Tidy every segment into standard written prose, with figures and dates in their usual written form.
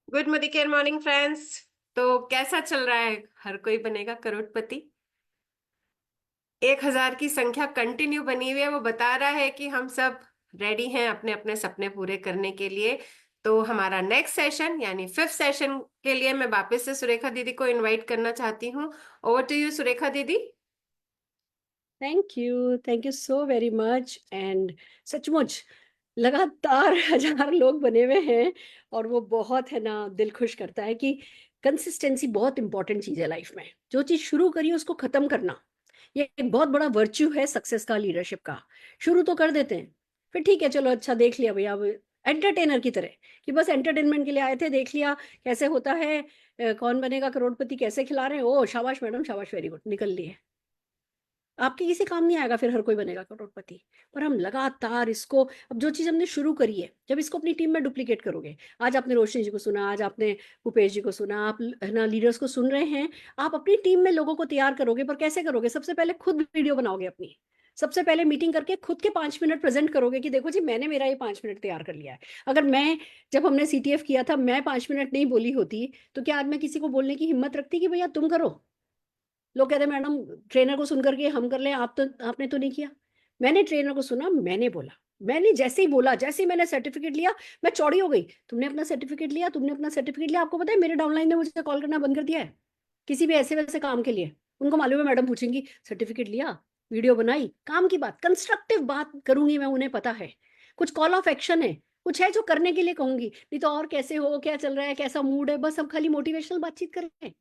Good care morning friends. तो कैसा चल रहा है? हर कोई बनेगा करोड़पति। 1,000 की संख्या कंटिन्यू बनी हुई है, वो बता रहा है कि हम सब रेडी हैं अपने अपने सपने पूरे करने के लिए। तो हमारा नेक्स्ट सेशन यानी 5th सेशन के लिए मैं वापस से सुरेखा दीदी को इनवाइट करना चाहती हूँ। ओवर टू यू सुरेखा दीदी। Thank you so very much. And सचमुच लगातार 1,000 लोग बने हुए हैं और वो बहुत है ना, दिल खुश करता है कि कंसिस्टेंसी बहुत इंपॉर्टेंट चीज़ है लाइफ में। जो चीज़ शुरू करी उसको ख़त्म करना, ये एक बहुत बड़ा वर्च्यू है सक्सेस का, लीडरशिप का। शुरू तो कर देते हैं, फिर ठीक है चलो अच्छा देख लिया भैया, अब एंटरटेनर की तरह कि बस एंटरटेनमेंट के लिए आए थे, देख लिया कैसे होता है, कौन बनेगा करोड़पति कैसे खिला रहे हैं, ओ शाबाश मैडम शाबाश वेरी गुड, निकल लिए। आपके किसी काम नहीं आएगा फिर हर कोई बनेगा करोड़पति। पर हम लगातार इसको, अब जो चीज़ हमने शुरू करी है, जब इसको अपनी टीम में डुप्लीकेट करोगे, आज आपने रोशनी जी को सुना, आज आपने भूपेश जी को सुना, आप है ना लीडर्स को सुन रहे हैं, आप अपनी टीम में लोगों को तैयार करोगे। पर कैसे करोगे? सबसे पहले खुद वीडियो बनाओगे अपनी, सबसे पहले मीटिंग करके खुद के 5 मिनट प्रेजेंट करोगे कि देखो जी मैंने मेरा ये 5 मिनट तैयार कर लिया है। अगर मैं, जब हमने CTF किया था, मैं 5 मिनट नहीं बोली होती तो क्या आज मैं किसी को बोलने की हिम्मत रखती कि भैया तुम करो? लोग कहते हैं मैडम ट्रेनर को सुन करके हम कर लें, आप तो, आपने तो नहीं किया। मैंने ट्रेनर को सुना, मैंने बोला, मैंने जैसे ही बोला, जैसे ही मैंने सर्टिफिकेट लिया, मैं चौड़ी हो गई। तुमने अपना सर्टिफिकेट लिया, तुमने अपना सर्टिफिकेट लिया। आपको पता है मेरे डाउनलाइन ने मुझे कॉल करना बंद कर दिया है किसी भी ऐसे वैसे काम के लिए। उनको मालूम है मैडम पूछेंगी सर्टिफिकेट लिया, वीडियो बनाई, काम की बात, कंस्ट्रक्टिव बात करूंगी मैं, उन्हें पता है कुछ कॉल ऑफ एक्शन है, कुछ है जो करने के लिए कहूंगी। नहीं तो और कैसे हो, क्या चल रहा है, कैसा मूड है, बस हम खाली मोटिवेशनल बातचीत कर रहे हैं।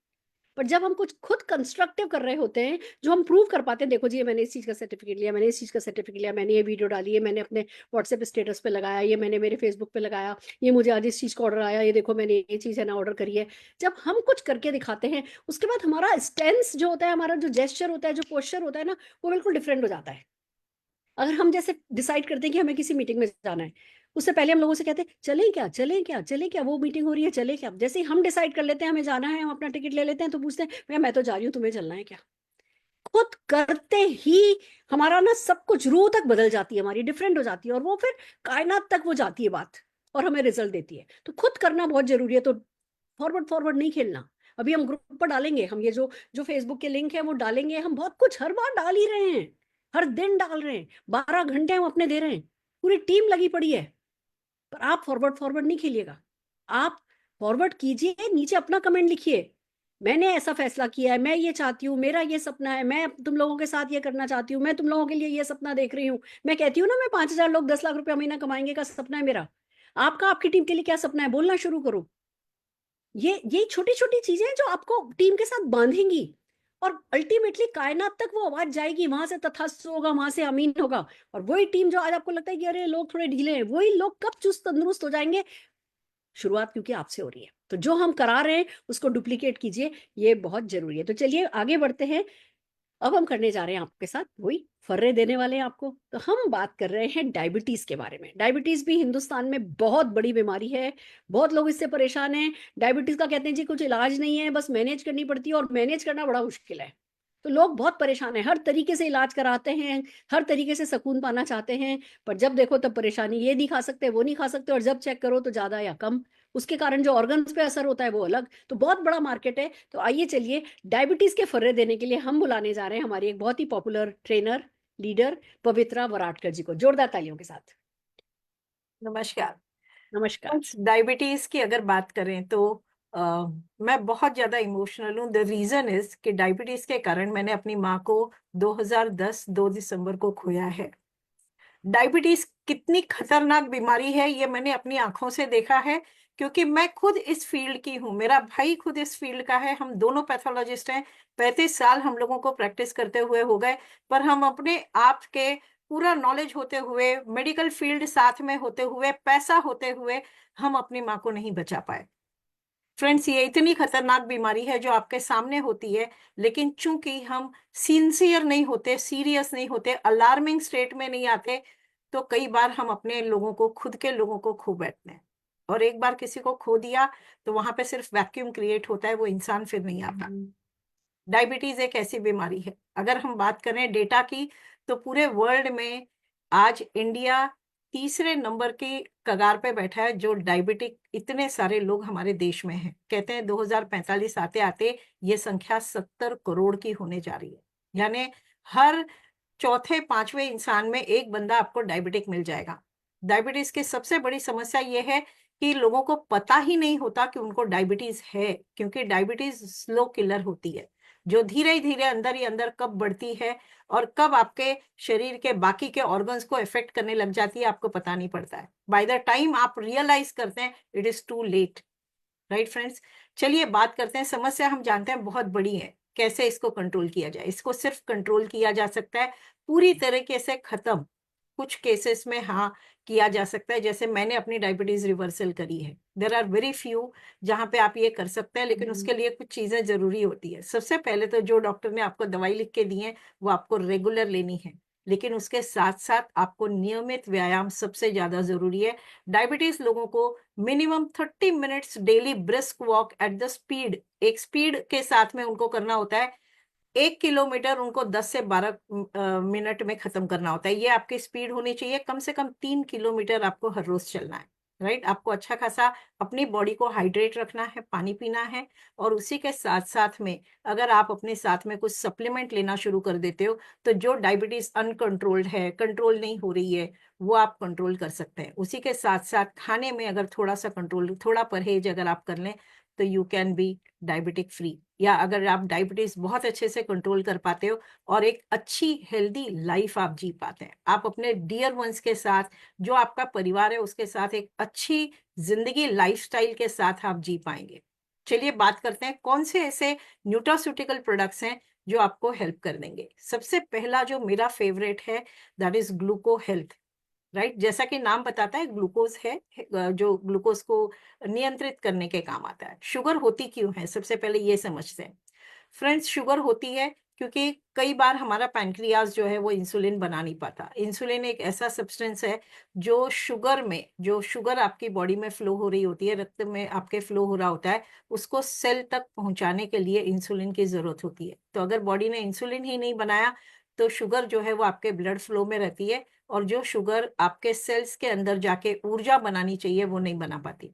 पर जब हम कुछ खुद कंस्ट्रक्टिव कर रहे होते हैं, जो हम प्रूव कर पाते हैं, देखो जी ये मैंने इस चीज़ का सर्टिफिकेट लिया, मैंने इस चीज़ का सर्टिफिकेट लिया, मैंने ये वीडियो डाली है, मैंने अपने व्हाट्सएप स्टेटस पे लगाया, ये मैंने मेरे फेसबुक पे लगाया, ये मुझे आज इस चीज़ का ऑर्डर आया, ये देखो मैंने ये चीज़ है ना ऑर्डर करी है। जब हम कुछ करके दिखाते हैं, उसके बाद हमारा स्टेंस जो होता है, हमारा जो जेस्चर होता है, जो पोस्चर होता है ना, वो बिल्कुल डिफरेंट हो जाता है। अगर हम जैसे डिसाइड करते हैं कि हमें किसी मीटिंग में जाना है, उससे पहले हम लोगों से कहते हैं चलें क्या, चलें क्या, चलें क्या, वो मीटिंग हो रही है चलें क्या। जैसे ही हम डिसाइड कर लेते हैं हमें जाना है, हम अपना टिकट ले लेते हैं, तो पूछते हैं भैया मैं तो जा रही हूँ, तुम्हें चलना है क्या? खुद करते ही हमारा ना सब कुछ, रूह तक बदल जाती है हमारी, डिफरेंट हो जाती है, और वो फिर कायनात तक वो जाती है बात, और हमें रिजल्ट देती है। तो खुद करना बहुत जरूरी है। तो फॉरवर्ड फॉरवर्ड नहीं खेलना। अभी हम ग्रुप पर डालेंगे, हम ये जो जो फेसबुक के लिंक है वो डालेंगे, हम बहुत कुछ हर बार डाल ही रहे हैं, हर दिन डाल रहे हैं, 12 घंटे हम अपने दे रहे हैं, पूरी टीम लगी पड़ी है। पर आप फॉरवर्ड फॉरवर्ड नहीं खेलिएगा। आप फॉरवर्ड कीजिए, नीचे अपना कमेंट लिखिए, मैंने ऐसा फैसला किया है, मैं ये चाहती हूँ, मेरा ये सपना है, मैं तुम लोगों के साथ ये करना चाहती हूँ, मैं तुम लोगों के लिए ये सपना देख रही हूँ। मैं कहती हूँ ना, मैं 5,000 लोग 10 लाख रुपया महीना कमाएंगे का सपना है मेरा। आपका, आपकी टीम के लिए क्या सपना है, बोलना शुरू करो। ये छोटी छोटी चीजें हैं जो आपको टीम के साथ बांधेंगी, और अल्टीमेटली कायनात तक वो आवाज जाएगी, वहां से तथास्तु होगा, वहां से अमीन होगा। और वही टीम जो आज आपको लगता है कि अरे लोग थोड़े ढीले हैं, वही लोग कब चुस्त तंदुरुस्त हो जाएंगे? शुरुआत क्योंकि आपसे हो रही है। तो जो हम करा रहे हैं उसको डुप्लीकेट कीजिए, ये बहुत जरूरी है। तो चलिए आगे बढ़ते हैं। अब हम करने जा रहे हैं आपके साथ वही फर्रे देने वाले हैं आपको। तो हम बात कर रहे हैं डायबिटीज के बारे में। डायबिटीज भी हिंदुस्तान में बहुत बड़ी बीमारी है, बहुत लोग इससे परेशान हैं। डायबिटीज का कहते हैं जी कुछ इलाज नहीं है, बस मैनेज करनी पड़ती है, और मैनेज करना बड़ा मुश्किल है। तो लोग बहुत परेशान हैं, हर तरीके से इलाज कराते हैं, हर तरीके से सुकून पाना चाहते हैं, पर जब देखो तब परेशानी, ये नहीं खा सकते, वो नहीं खा सकते, और जब चेक करो तो ज्यादा या कम, उसके कारण जो ऑर्गन्स पे असर होता है वो अलग। तो बहुत बड़ा मार्केट है। तो आइए चलिए, डायबिटीज के फर्रे देने के लिए हम बुलाने जा रहे हैं हमारी एक बहुत ही पॉपुलर ट्रेनर, लीडर, पवित्रा वराटकर जी को, जोरदार तालियों के साथ। नमस्कार नमस्कार। फ्रेंड्स। डायबिटीज की अगर बात करें तो अ, मैं बहुत ज्यादा इमोशनल हूँ। द रीजन इज कि डायबिटीज के कारण मैंने अपनी माँ को 2010 2 दिसंबर को खोया है। डायबिटीज कितनी खतरनाक बीमारी है ये मैंने अपनी आंखों से देखा है, क्योंकि मैं खुद इस फील्ड की हूँ, मेरा भाई खुद इस फील्ड का है, हम दोनों पैथोलॉजिस्ट हैं। 35 साल हम लोगों को प्रैक्टिस करते हुए हो गए, पर हम अपने आप के पूरा नॉलेज होते हुए, मेडिकल फील्ड साथ में होते हुए, पैसा होते हुए, हम अपनी माँ को नहीं बचा पाए। फ्रेंड्स, ये इतनी खतरनाक बीमारी है जो आपके सामने होती है, लेकिन चूंकि हम सिंसियर नहीं होते, सीरियस नहीं होते, अलार्मिंग स्टेट में नहीं आते, तो कई बार हम अपने लोगों को, खुद के लोगों को खो बैठते हैं। और एक बार किसी को खो दिया तो वहां पे सिर्फ वैक्यूम क्रिएट होता है, वो इंसान फिर नहीं आता। डायबिटीज एक ऐसी बीमारी है, अगर हम बात करें डेटा की, तो पूरे वर्ल्ड में आज इंडिया तीसरे नंबर की कगार पे बैठा है, जो डायबिटिक इतने सारे लोग हमारे देश में हैं। कहते हैं 2045 आते आते ये संख्या 70 करोड़ की होने जा रही है। यानी हर चौथे पांचवें इंसान में एक बंदा आपको डायबिटिक मिल जाएगा। डायबिटीज की सबसे बड़ी समस्या ये है कि लोगों को पता ही नहीं होता कि उनको डायबिटीज है, क्योंकि डायबिटीज स्लो किलर होती है, जो धीरे धीरे अंदर ही अंदर कब बढ़ती है और कब आपके शरीर के बाकी के ऑर्गन्स को इफेक्ट करने लग जाती है, आपको पता नहीं पड़ता है। बाय द टाइम आप रियलाइज करते हैं, it is too late. Right friends, चलिए बात करते हैं। समस्या हम जानते हैं बहुत बड़ी है, कैसे इसको कंट्रोल किया जाए। इसको सिर्फ कंट्रोल किया जा सकता है, पूरी तरीके से खत्म कुछ केसेस में हाँ किया जा सकता है, जैसे मैंने अपनी डायबिटीज रिवर्सल करी है। देर आर वेरी फ्यू जहाँ पे आप ये कर सकते हैं, लेकिन उसके लिए कुछ चीजें जरूरी होती है। सबसे पहले तो जो डॉक्टर ने आपको दवाई लिख के दी है वो आपको रेगुलर लेनी है, लेकिन उसके साथ साथ आपको नियमित व्यायाम सबसे ज्यादा जरूरी है। डायबिटीज लोगों को minimum 30 minutes daily brisk walk at the speed, एक स्पीड के साथ में उनको करना होता है। 1 किलोमीटर उनको 10 से 12 मिनट में खत्म करना होता है। ये आपकी स्पीड होनी चाहिए। कम से कम 3 किलोमीटर आपको हर रोज चलना है। राइट, आपको अच्छा खासा अपनी बॉडी को हाइड्रेट रखना है, पानी पीना है। और उसी के साथ साथ में अगर आप अपने साथ में कुछ सप्लीमेंट लेना शुरू कर देते हो, तो जो डायबिटीज अनकंट्रोल्ड है, कंट्रोल नहीं हो रही है, वो आप कंट्रोल कर सकते हैं। उसी के साथ साथ खाने में अगर थोड़ा सा कंट्रोल, थोड़ा परहेज अगर आप कर लें, तो you can be diabetic free. या अगर आप डायबिटीज बहुत अच्छे से कंट्रोल कर पाते हो और एक अच्छी हेल्दी लाइफ आप जी पाते हैं, आप अपने डियर वंस के साथ, जो आपका परिवार है उसके साथ एक अच्छी जिंदगी लाइफस्टाइल के साथ आप जी पाएंगे। चलिए बात करते हैं कौन से ऐसे न्यूट्रास्यूटिकल प्रोडक्ट्स हैं जो आपको हेल्प कर देंगे। सबसे पहला जो मेरा फेवरेट है, दैट इज ग्लूको हेल्थ। राइट, जैसा कि नाम बताता है, ग्लूकोज है, जो ग्लूकोज को नियंत्रित करने के काम आता है। शुगर होती क्यों है, सबसे पहले ये समझते हैं। फ्रेंड्स, शुगर होती है क्योंकि कई बार हमारा पैनक्रियाज जो है वो इंसुलिन बना नहीं पाता। इंसुलिन एक ऐसा सब्सटेंस है जो शुगर में, जो शुगर आपकी बॉडी में फ्लो हो रही होती है, रक्त में आपके फ्लो हो रहा होता है, उसको सेल तक पहुंचाने के लिए इंसुलिन की जरूरत होती है। तो अगर बॉडी ने इंसुलिन ही नहीं बनाया, तो शुगर जो है वो आपके ब्लड फ्लो में रहती है, और जो शुगर आपके सेल्स के अंदर जाके ऊर्जा बनानी चाहिए वो नहीं बना पाती।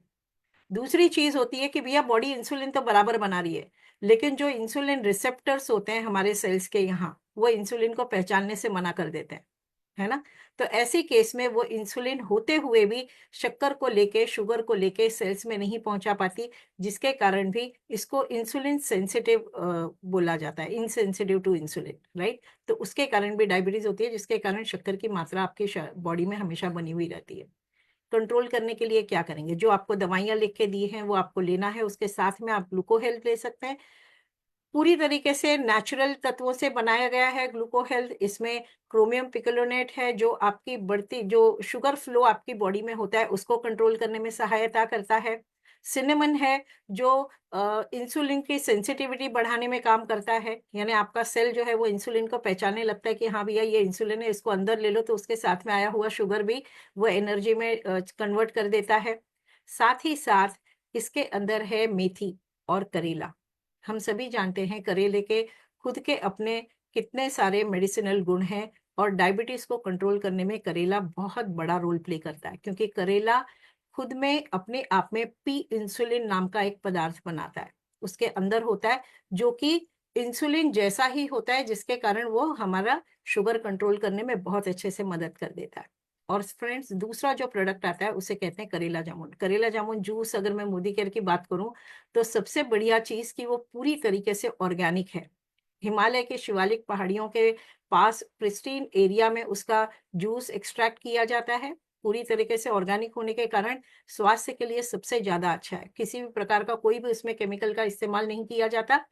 दूसरी चीज होती है कि भैया बॉडी इंसुलिन तो बराबर बना रही है, लेकिन जो इंसुलिन रिसेप्टर्स होते हैं हमारे सेल्स के यहाँ, वो इंसुलिन को पहचानने से मना कर देते हैं, है ना। तो ऐसे केस में वो इंसुलिन होते हुए भी शक्कर को लेके, शुगर को लेके सेल्स में नहीं पहुंचा पाती, जिसके कारण भी इसको इंसुलिन सेंसिटिव बोला जाता है, इनसेंसिटिव टू इंसुलिन। राइट, तो उसके कारण भी डायबिटीज होती है, जिसके कारण शक्कर की मात्रा आपकी बॉडी में हमेशा बनी हुई रहती है। कंट्रोल करने के लिए क्या करेंगे, जो आपको दवाइयां लिख के दी हैं वो आपको लेना है, उसके साथ में आप ग्लूको हेल्थ ले सकते हैं। पूरी तरीके से नेचुरल तत्वों से बनाया गया है ग्लूको हेल्थ। इसमें क्रोमियम पिकोलोनेट है, जो आपकी बढ़ती जो शुगर फ्लो आपकी बॉडी में होता है उसको कंट्रोल करने में सहायता करता है। सिनेमन है, जो इंसुलिन की सेंसिटिविटी बढ़ाने में काम करता है, यानी आपका सेल जो है वो इंसुलिन को पहचानने लगता है कि हाँ भैया ये इंसुलिन है, इसको अंदर ले लो, तो उसके साथ में आया हुआ शुगर भी वो एनर्जी में कन्वर्ट कर देता है। साथ ही साथ इसके अंदर है मेथी और करेला। हम सभी जानते हैं करेले के खुद के अपने कितने सारे मेडिसिनल गुण हैं, और डायबिटीज को कंट्रोल करने में करेला बहुत बड़ा रोल प्ले करता है, क्योंकि करेला खुद में अपने आप में पी इंसुलिन नाम का एक पदार्थ बनाता है, उसके अंदर होता है, जो कि इंसुलिन जैसा ही होता है, जिसके कारण वो हमारा शुगर कंट्रोल करने में बहुत अच्छे से मदद कर देता है। और फ्रेंड्स, दूसरा जो प्रोडक्ट आता है उसे कहते हैं करेला जामुन। करेला जामुन जूस, अगर मैं मोदी केयर की बात करूं, तो सबसे बढ़िया चीज कि वो पूरी तरीके से ऑर्गेनिक है। हिमालय के शिवालिक पहाड़ियों के पास प्रिस्टीन एरिया में उसका जूस एक्सट्रैक्ट किया जाता है। पूरी तरीके से ऑर्गेनिक होने के कारण स्वास्थ्य के लिए सबसे ज्यादा अच्छा है। किसी भी प्रकार का कोई भी उसमें केमिकल का इस्तेमाल नहीं किया जाता।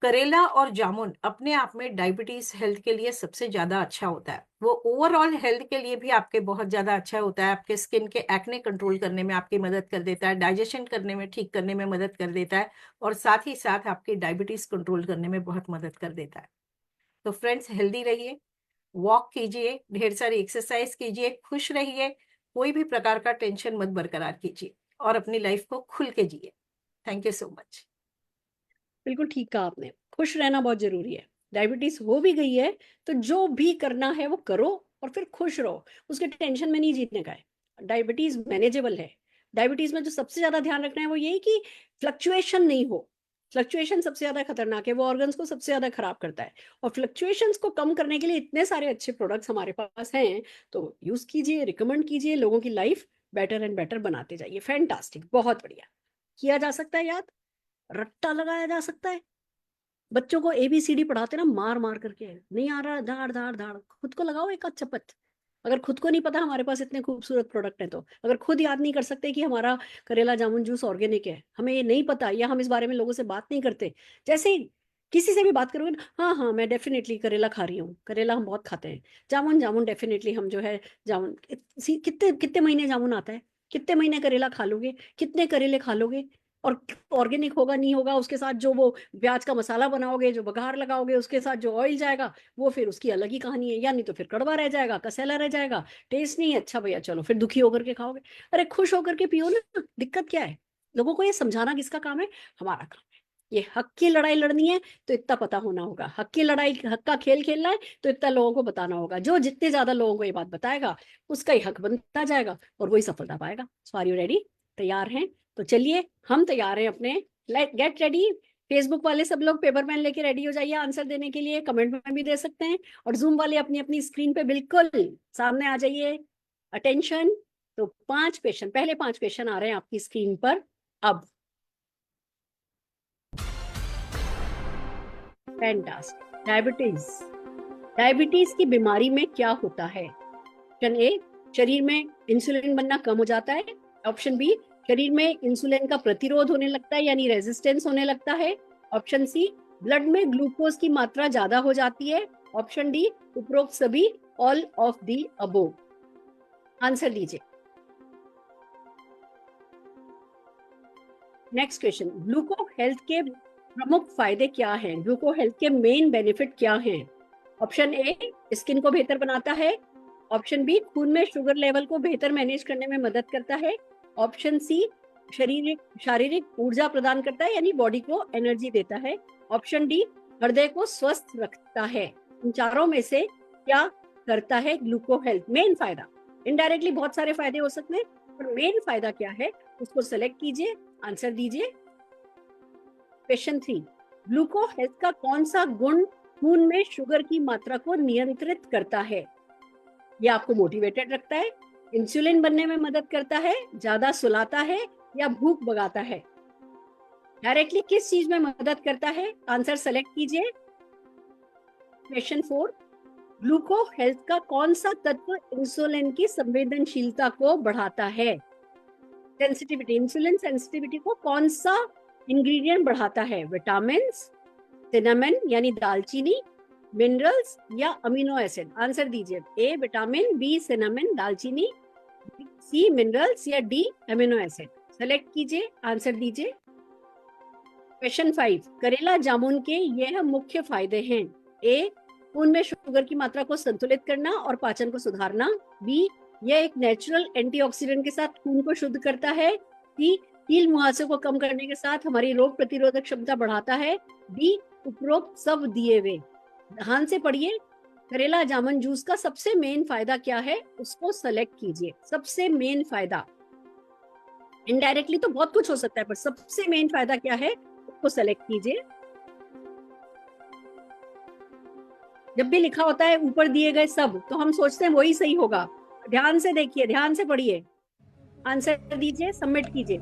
करेला और जामुन अपने आप में डायबिटीज हेल्थ के लिए सबसे ज्यादा अच्छा होता है। वो ओवरऑल हेल्थ के लिए भी आपके बहुत ज्यादा अच्छा होता है। आपके स्किन के एक्ने कंट्रोल करने में आपकी मदद कर देता है, डाइजेशन करने में, ठीक करने में मदद कर देता है, और साथ ही साथ आपकी डायबिटीज कंट्रोल करने में बहुत मदद कर देता है। तो फ्रेंड्स, हेल्दी रहिए, वॉक कीजिए, ढेर सारी एक्सरसाइज कीजिए, खुश रहिए, कोई भी प्रकार का टेंशन मत बरकरार कीजिए, और अपनी लाइफ को खुल के जिए। Thank you so much. बिल्कुल ठीक कहा आपने, खुश रहना बहुत ज़रूरी है। डायबिटीज़ हो भी गई है, तो जो भी करना है वो करो और फिर खुश रहो, उसके टेंशन में नहीं जीतने का है। डायबिटीज मैनेजेबल है। डायबिटीज में जो सबसे ज्यादा ध्यान रखना है वो यही कि फ्लक्चुएशन नहीं हो। फ्लक्चुएशन सबसे ज्यादा खतरनाक है, वो ऑर्गन्स को सबसे ज्यादा खराब करता है। और फ्लक्चुएशंस को कम करने के लिए इतने सारे अच्छे प्रोडक्ट्स हमारे पास हैं, तो यूज कीजिए, रिकमेंड कीजिए, लोगों की लाइफ बेटर एंड बेटर बनाते जाइए। फैंटास्टिक, बहुत बढ़िया। किया जा सकता है याद, रट्टा लगाया जा सकता है। बच्चों को ABCD पढ़ाते ना मार मार करके, नहीं आ रहा, धाड़ धाड़ धाड़, खुद को लगाओ एक आध चपत। अगर खुद को नहीं पता हमारे पास इतने खूबसूरत प्रोडक्ट हैं, तो अगर खुद याद नहीं कर सकते कि हमारा करेला जामुन जूस ऑर्गेनिक है, हमें ये नहीं पता, या हम इस बारे में लोगों से बात नहीं करते, जैसे ही किसी से भी बात करोगे ना, हाँ हाँ मैं डेफिनेटली करेला खा रही हूँ, करेला हम बहुत खाते हैं, जामुन जामुन डेफिनेटली हम जो है जामुन, कितने कितने महीने जामुन आता है, कितने महीने करेला खा लोगे, कितने करेले खा लोगे, और ऑर्गेनिक होगा नहीं होगा, उसके साथ जो वो प्याज का मसाला बनाओगे, जो बघार लगाओगे, उसके साथ जो ऑयल जाएगा, वो फिर उसकी अलग ही कहानी है, या नहीं तो फिर कड़वा रह जाएगा, कसैला रह जाएगा, टेस्ट नहीं है अच्छा भैया, चलो फिर दुखी होकर के खाओगे। अरे खुश होकर के पियो ना, दिक्कत क्या है। लोगों को ये समझाना किसका काम है, हमारा काम है। ये हक की लड़ाई लड़नी है तो इतना पता होना होगा, हक की लड़ाई, हक का खेल खेलना है तो इतना लोगों को बताना होगा, जो जितने ज्यादा लोगों को ये बात बताएगा उसका ही हक बनता जाएगा और वही सफलता पाएगा। सो आर यू रेडी, तैयार हैं? तो चलिए हम तैयार हैं अपने, गेट रेडी। फेसबुक वाले सब लोग पेपर पेन लेके रेडी हो जाइए आंसर देने के लिए, कमेंट में भी दे सकते हैं, और जूम वाले अपनी अपनी स्क्रीन पे बिल्कुल सामने आ जाइए। अटेंशन। तो 5 क्वेश्चन, पहले 5 क्वेश्चन आ रहे हैं आपकी स्क्रीन पर अब। फैंटास्टिक। डायबिटीज, डायबिटीज की बीमारी में क्या होता है? ऑप्शन ए, शरीर में इंसुलिन बनना कम हो जाता है। ऑप्शन बी, शरीर में इंसुलिन का प्रतिरोध होने लगता है, यानी रेजिस्टेंस होने लगता है। ऑप्शन सी, ब्लड में ग्लूकोज की मात्रा ज्यादा हो जाती है। ऑप्शन डी, उपरोक्त सभी, all of the above. Answer दीजिए। नेक्स्ट क्वेश्चन, ग्लूको हेल्थ के प्रमुख फायदे क्या हैं? ग्लूको हेल्थ के मेन बेनिफिट क्या हैं? ऑप्शन ए, स्किन को बेहतर बनाता है। ऑप्शन बी, खून में शुगर लेवल को बेहतर मैनेज करने में मदद करता है। ऑप्शन सी, शारीरिक ऊर्जा प्रदान करता है, यानी बॉडी को एनर्जी देता है। ऑप्शन डी, हृदय को स्वस्थ रखता है। इन चारों में से क्या करता है ग्लूको हेल्थ? मेन फायदा, इनडायरेक्टली बहुत सारे फायदे हो सकते हैं, पर मेन फायदा क्या है उसको सेलेक्ट कीजिए, आंसर दीजिए। क्वेश्चन 3, ग्लूको हेल्थ का कौन सा गुण खून में शुगर की मात्रा को नियंत्रित करता है? ये आपको मोटिवेटेड रखता है, इंसुलिन बनने में मदद करता है, ज्यादा सुलाता है, या भूख भगाता है? डायरेक्टली किस चीज में मदद करता है? आंसर सेलेक्ट कीजिए। क्वेश्चन 4, ग्लूको हेल्थ का कौन सा तत्व इंसुलिन की संवेदनशीलता को बढ़ाता है? सेंसिटिविटी, इंसुलिन सेंसिटिविटी को कौन सा इंग्रेडिएंट बढ़ाता है? विटामिन, सिनेमन यानी दालचीनी, मिनरल्स, या अमीनो एसिड? आंसर दीजिए। ए विटामिन, बी सिनेमन दालचीनी, सी मिनरल्स, या डी अमीनो एसिड? सेलेक्ट कीजिए, आंसर दीजिए। क्वेश्चन 5, करेला जामुन के यह मुख्य फायदे हैं। ए, खून में शुगर की मात्रा को संतुलित करना और पाचन को सुधारना। बी, यह एक नेचुरल एंटीऑक्सीडेंट के साथ खून को शुद्ध करता है। सी, कील मुहासे को कम करने के साथ हमारी रोग प्रतिरोधक क्षमता बढ़ाता है। डी, उपरोक्त सब दिए हुए। ध्यान से पढ़िए, करेला जामुन जूस का सबसे मेन फायदा क्या है उसको सेलेक्ट कीजिए। सबसे मेन फायदा, इनडायरेक्टली तो बहुत कुछ हो सकता है, पर सबसे मेन फायदा क्या है उसको सेलेक्ट कीजिए। जब भी लिखा होता है ऊपर दिए गए सब, तो हम सोचते हैं वही सही होगा। ध्यान से देखिए, ध्यान से पढ़िए, आंसर दीजिए, सबमिट कीजिए।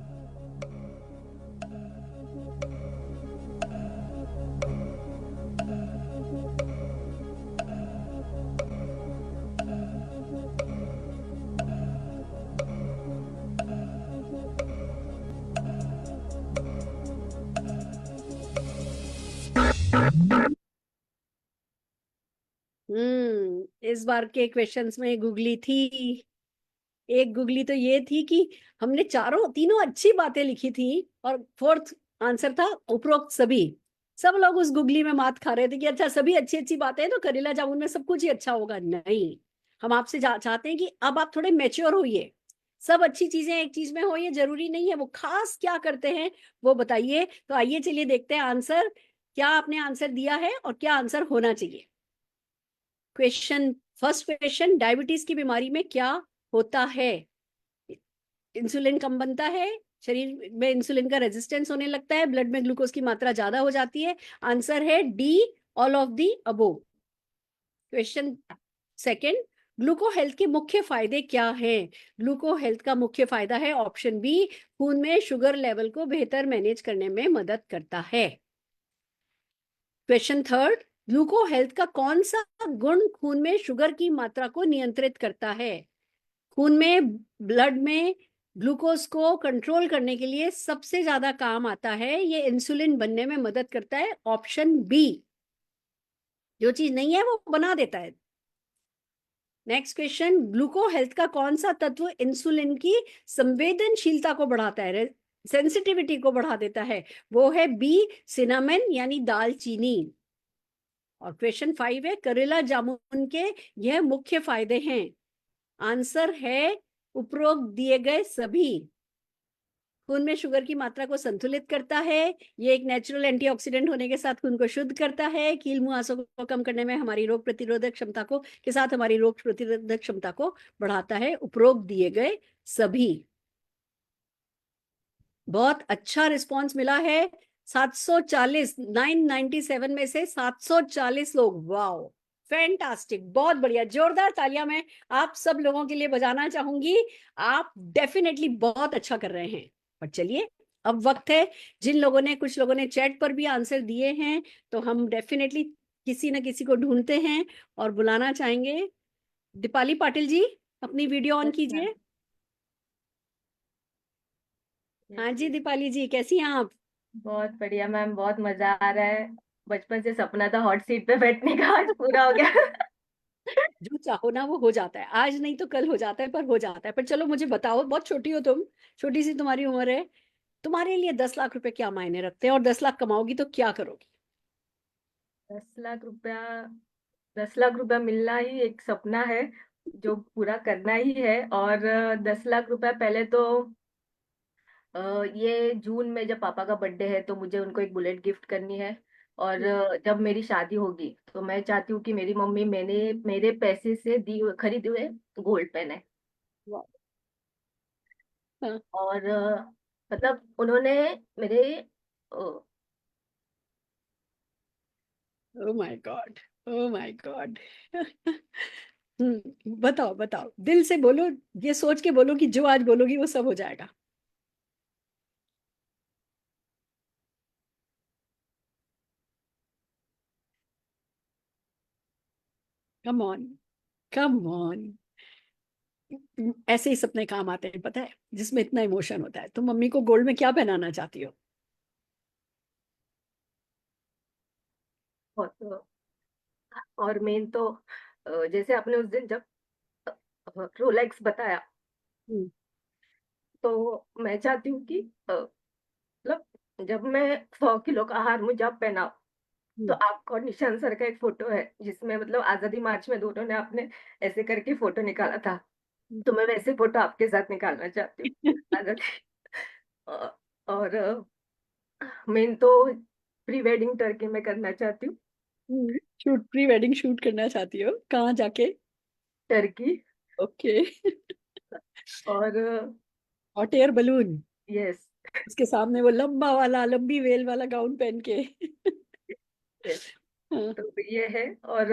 इस बार के क्वेश्चंस में गुगली थी। एक गुगली तो ये थी कि हमने तीनों अच्छी बातें लिखी थी, और फोर्थ आंसर था उपरोक्त सभी। सब लोग उस गुगली में मात खा रहे थे कि अच्छा सभी अच्छी अच्छी बातें हैं तो करेला जामुन में सब कुछ ही अच्छा होगा। नहीं, हम आपसे चाहते हैं कि अब आप थोड़े मैच्योर होइए। सब अच्छी चीजें एक चीज में हो ये जरूरी नहीं है, वो खास क्या करते हैं वो बताइए। तो आइए चलिए देखते हैं आंसर, क्या आपने आंसर दिया है और क्या आंसर होना चाहिए। क्वेश्चन फर्स्ट क्वेश्चन, डायबिटीज की बीमारी में क्या होता है? इंसुलिन कम बनता है, शरीर में इंसुलिन का रेजिस्टेंस होने लगता है, ब्लड में ग्लूकोज की मात्रा ज्यादा हो जाती है। आंसर है D, all of the above. Question second, ग्लूको health के मुख्य फायदे क्या हैं? ग्लूको हेल्थ का मुख्य फायदा है ऑप्शन बी, खून में शुगर लेवल को बेहतर मैनेज करने में मदद करता है। क्वेश्चन थर्ड, ग्लूको हेल्थ का कौन सा गुण खून में शुगर की मात्रा को नियंत्रित करता है? खून में, ब्लड में ग्लूकोज को कंट्रोल करने के लिए सबसे ज्यादा काम आता है, ये इंसुलिन बनने में मदद करता है, ऑप्शन बी। जो चीज नहीं है वो बना देता है। नेक्स्ट क्वेश्चन, ग्लूको हेल्थ का कौन सा तत्व इंसुलिन की संवेदनशीलता को बढ़ाता है, सेंसिटिविटी को बढ़ा देता है? वो है बी, सिनामन यानी दालचीनी। और क्वेश्चन 5 है, करेला जामुन के यह मुख्य फायदे हैं। आंसर है उपरोक्त दिए गए सभी। खून में शुगर की मात्रा को संतुलित करता है, ये एक नेचुरल एंटीऑक्सीडेंट होने के साथ खून को शुद्ध करता है, कील मुहासों को कम करने में हमारी रोग प्रतिरोधक क्षमता को के साथ हमारी रोग प्रतिरोधक क्षमता को बढ़ाता है, उपरोक्त दिए गए सभी। बहुत अच्छा रिस्पांस मिला है। 740, 997 में से 740 लोग, वाओ, फैंटास्टिक, बहुत बढ़िया, जोरदार तालियां मैं आप सब लोगों के लिए बजाना चाहूंगी। आप डेफिनेटली बहुत अच्छा कर रहे हैं। पर चलिए, अब वक्त है, जिन लोगों ने, कुछ लोगों ने चैट पर भी आंसर दिए हैं, तो हम डेफिनेटली किसी न किसी को ढूंढते हैं और बुलाना चाहेंगे। दीपाली पाटिल जी, अपनी वीडियो ऑन यस मैम। कीजिए। यस हाँ जी, यस। दीपाली जी, कैसी हैं आप? बहुत बढ़िया मैम, बहुत मजा आ रहा है। बचपन से सपना था हॉट सीट पे बैठने का, आज पूरा हो गया। जो चाहो ना वो हो जाता है, आज नहीं तो कल हो जाता है, पर हो जाता है। पर चलो मुझे बताओ, बहुत छोटी हो तुम, छोटी सी तुम्हारी उम्र है, तुम्हारे लिए 10 लाख रुपए क्या मायने रखते हैं, और 10 लाख कमाओगी तो क्या करोगी? 10 लाख रुपया, 10 लाख रुपया मिलना ही एक सपना है जो पूरा करना ही है। और 10 लाख रुपया पहले तो ये जून में जब पापा का बर्थडे है तो मुझे उनको एक बुलेट गिफ्ट करनी है। और जब मेरी शादी होगी तो मैं चाहती हूँ कि मेरी मम्मी मैंने मेरे पैसे से खरीदे हुए गोल्ड पहने। वाह। हाँ। और मतलब उन्होंने मेरे uh, oh my god, oh my god. बताओ बताओ, दिल से बोलो, ये सोच के बोलो कि जो आज बोलोगी वो सब हो जाएगा। Come on, come on. ऐसे ही सपने काम आते हैं, पता है, जिसमें इतना इमोशन होता है। तुम मम्मी को गोल्ड में क्या पहनाना चाहती हो? बहुत। और मेन तो जैसे आपने उस दिन जब रोलेक्स बताया, हम्म। तो मैं चाहती हूँ कि मतलब जब मैं 100 किलो का हार मुझे पहना, तो हम्म। आपका और निशांत सर का एक फोटो है जिसमें मतलब आजादी मार्च में दोनों ने आपने ऐसे करके फोटो निकाला था। तो मैं वैसे फोटो आपके साथ निकालना चाहती हूँ, आजादी। अ, और मेन तो प्री वेडिंग टर्की में करना चाहती हूँ। शूट, प्री वेडिंग शूट करना चाहती हो, कहाँ जाके? टर्की। ओके। और हॉट एयर बलून, यस। उसके सामने वो लंबा वाला, लंबी वेल वाला गाउन पहन के। यस। हाँ। तो ये है। और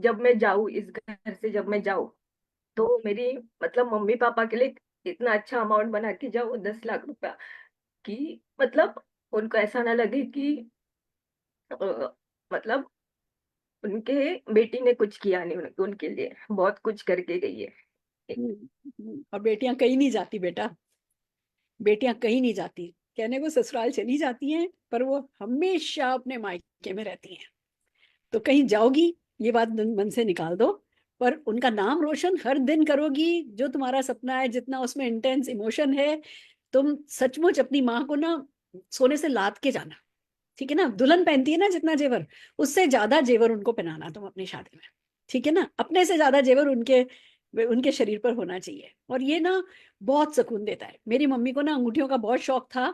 जब मैं जाऊँ इस घर से, जब मैं जाऊँ तो मेरी मतलब मम्मी पापा के लिए इतना अच्छा अमाउंट बना के जाऊँ, 10 लाख रुपया, कि मतलब उनको ऐसा ना लगे कि मतलब उनके बेटी ने कुछ किया नहीं, उनके लिए बहुत कुछ करके गई है। और बेटियां कहीं नहीं जाती बेटा, बेटियां कहीं नहीं जाती, कहने को ससुराल चली जाती हैं, पर वो हमेशा अपने मायके में रहती हैं। तो कहीं जाओगी, ये बात मन से निकाल दो, पर उनका नाम रोशन हर दिन करोगी। जो तुम्हारा सपना है, जितना उसमें इंटेंस इमोशन है, तुम सचमुच अपनी माँ को ना सोने से लाद के जाना, ठीक है ना? दुल्हन पहनती है ना जितना जेवर, उससे ज्यादा जेवर उनको पहनाना तुम अपनी शादी में, ठीक है ना? अपने से ज्यादा जेवर उनके उनके शरीर पर होना चाहिए। और ये ना बहुत सुकून देता है। मेरी मम्मी को ना अंगूठियों का बहुत शौक था,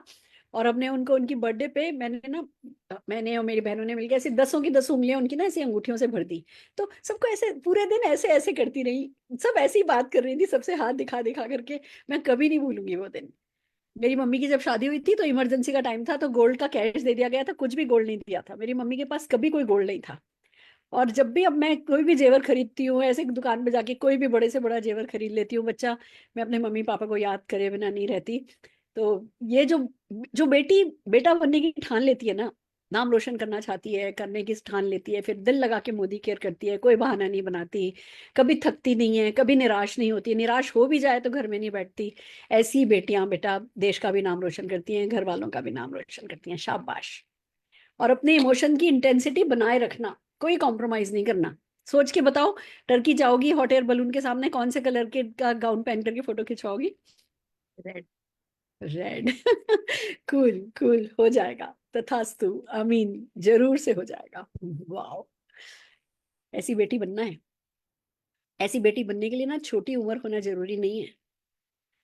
और हमने उनको उनकी बर्थडे पे मैंने और मेरी बहनों ने मिलकर ऐसे 10 की 10 उंगलियां उनकी ना ऐसे अंगूठियों से भर दी। तो सबको ऐसे पूरे दिन ऐसे ऐसे करती रही, सब ऐसी ही बात कर रही थी, सबसे हाथ दिखा दिखा करके। मैं कभी नहीं भूलूंगी वो दिन। मेरी मम्मी की जब शादी हुई थी तो इमरजेंसी का टाइम था, तो गोल्ड का कैश दे दिया गया था, कुछ भी गोल्ड नहीं दिया था, मेरी मम्मी के पास कभी कोई गोल्ड नहीं था। और जब भी अब मैं कोई भी जेवर खरीदती हूँ, ऐसे दुकान पे जाके कोई भी बड़े से बड़ा जेवर खरीद लेती हूँ, बच्चा मैं अपने मम्मी पापा को याद करे बिना नहीं रहती। तो ये जो जो बेटी बेटा बनने की ठान लेती है ना, नाम रोशन करना चाहती है, करने की ठान लेती है, फिर दिल लगा के मोदी केयर करती है, कोई बहाना नहीं बनाती, कभी थकती नहीं है, कभी निराश नहीं होती, निराश हो भी जाए तो घर में नहीं बैठती, ऐसी बेटियां बेटा देश का भी नाम रोशन करती हैं, घर वालों का भी नाम रोशन करती हैं। शाबाश। और अपने इमोशन की इंटेंसिटी बनाए रखना, कोई कॉम्प्रोमाइज नहीं करना। सोच के बताओ, टर्की जाओगी हॉट एयर बलून के सामने, कौन से कलर के का गाउन पहन करके फोटो खिंचवाओगी? रेड। रेड। कूल कूल, हो जाएगा, तथास्तु, आमीन, जरूर से हो जाएगा। वाओ, ऐसी बेटी बनना है। ऐसी बेटी बनने के लिए ना छोटी उम्र होना जरूरी नहीं है,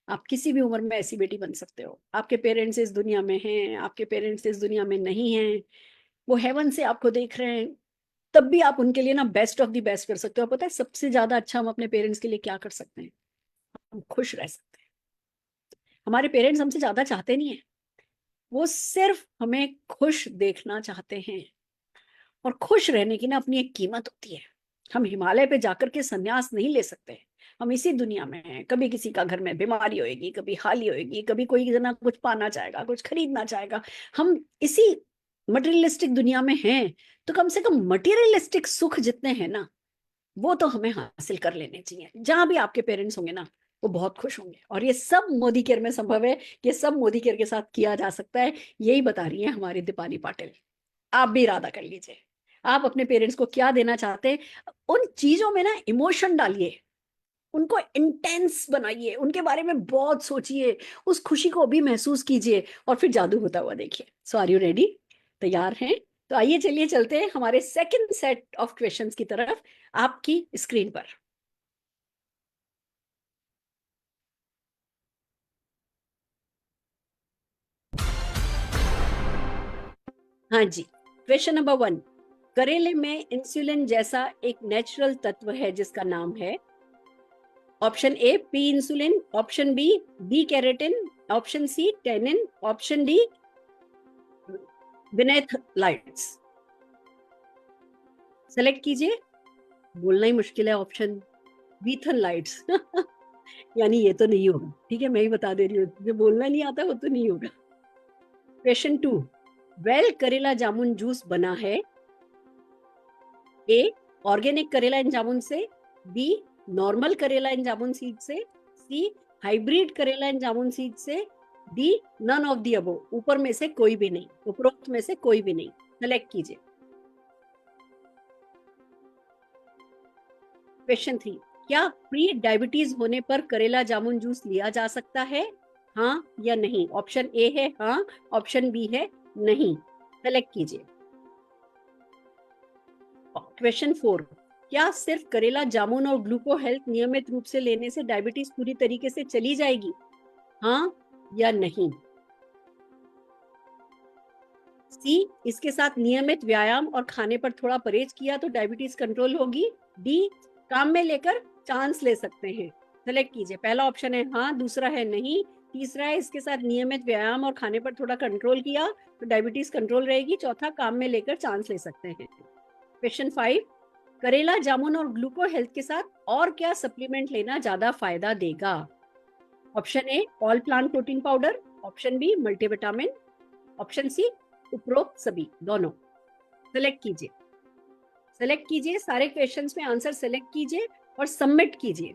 आप किसी भी उम्र में ऐसी बेटी बन सकते हो। आपके पेरेंट्स इस दुनिया में हैं, आपके पेरेंट्स इस दुनिया में नहीं हैं, वो हेवन से आपको देख रहे हैं, तब भी आप उनके लिए ना बेस्ट ऑफ द बेस्ट कर सकते हो। पता है सबसे ज्यादा अच्छा हम अपने पेरेंट्स के लिए क्या कर सकते हैं? हम खुश रह सकते हैं। हमारे पेरेंट्स हमसे ज्यादा चाहते नहीं है, वो सिर्फ हमें खुश देखना चाहते हैं। और खुश रहने की ना अपनी एक कीमत होती है। हम हिमालय पे जाकर के संन्यास नहीं ले सकते। हम इसी दुनिया में हैं, कभी किसी का घर में बीमारी होएगी, कभी हाली होएगी, कभी कोई जना कुछ पाना चाहेगा, कुछ खरीदना चाहेगा। हम इसी मटेरियलिस्टिक दुनिया में हैं, तो कम से कम मटेरियलिस्टिक सुख जितने हैं ना, वो तो हमें हासिल कर लेने चाहिए। जहां भी आपके पेरेंट्स होंगे ना, वो बहुत खुश होंगे। और ये सब मोदी केयर में संभव है, ये सब मोदी केयर के साथ किया जा सकता है। यही बता रही है हमारी दीपाली पाटिल। आप भी इरादा कर लीजिए, आप अपने पेरेंट्स को क्या देना चाहते हैं, उन चीजों में ना इमोशन डालिए, उनको इंटेंस बनाइए, उनके बारे में बहुत सोचिए, उस खुशी को भी महसूस कीजिए, और फिर जादू होता हुआ देखिए। सो आर यू रेडी? तैयार हैं? तो आइए चलिए चलते हैं हमारे सेकंड सेट ऑफ क्वेश्चंस की तरफ, आपकी स्क्रीन पर। हाँ जी, क्वेश्चन नंबर 1। करेले में इंसुलिन जैसा एक नेचुरल तत्व है जिसका नाम है, option A P insulin, option B B carotene, option C tannin, option D विनेथलाइट्स। सेलेक्ट कीजिए। बोलना ही मुश्किल है ऑप्शन वीथनलाइट्स। यानी ये तो नहीं होगा, ठीक है, मैं ही बता दे रही हूँ, जो बोलना नहीं आता वो तो नहीं होगा। क्वेश्चन 2। वेल करेला जामुन जूस बना है, ए ऑर्गेनिक करेला एंड जामुन से, बी नॉर्मल करेला एंड जामुन सीड से, सी हाइब्रिड करेला एंड जामुन सीड से, D none of the above, ऊपर में से कोई भी नहीं, उपरोक्त में से कोई भी नहीं। सेलेक्ट कीजिए। क्वेश्चन 3। क्या प्री डायबिटीज होने पर करेला जामुन जूस लिया जा सकता है, हाँ या नहीं? ऑप्शन ए है हाँ, ऑप्शन बी है नहीं। सेलेक्ट कीजिए। क्वेश्चन 4। क्या सिर्फ करेला जामुन और ग्लूको हेल्थ नियमित रूप से लेने से डायबिटीज पूरी तरीके से चली जाएगी, हाँ या नहीं? सी इसके साथ नियमित व्यायाम और खाने पर थोड़ा परहेज किया तो डायबिटीज कंट्रोल होगी, डी काम में लेकर चांस ले सकते हैं। सेलेक्ट कीजिए। पहला ऑप्शन है हाँ, दूसरा है नहीं, तीसरा है इसके साथ नियमित व्यायाम और खाने पर थोड़ा कंट्रोल किया तो डायबिटीज कंट्रोल रहेगी, चौथा काम में लेकर चांस ले सकते हैं। क्वेश्चन 5। करेला जामुन और ग्लूको हेल्थ के साथ और क्या सप्लीमेंट लेना ज्यादा फायदा देगा? Option A all plant protein powder, option B multivitamin, option C उपरोक्त सभी दोनों। सेलेक्ट कीजिए। सेलेक्ट कीजिए, सारे क्वेश्चंस में आंसर सेलेक्ट कीजिए और सबमिट कीजिए।